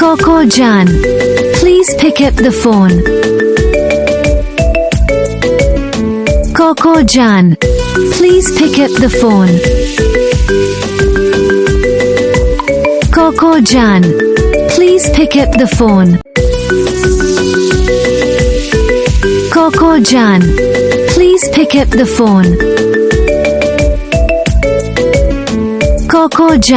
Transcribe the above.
Coco Jan, please pick up the phone. Coco Jan, please pick up the phone. Coco Jan, please pick up the phone. Coco Jan, please pick up the phone. Coco Jan.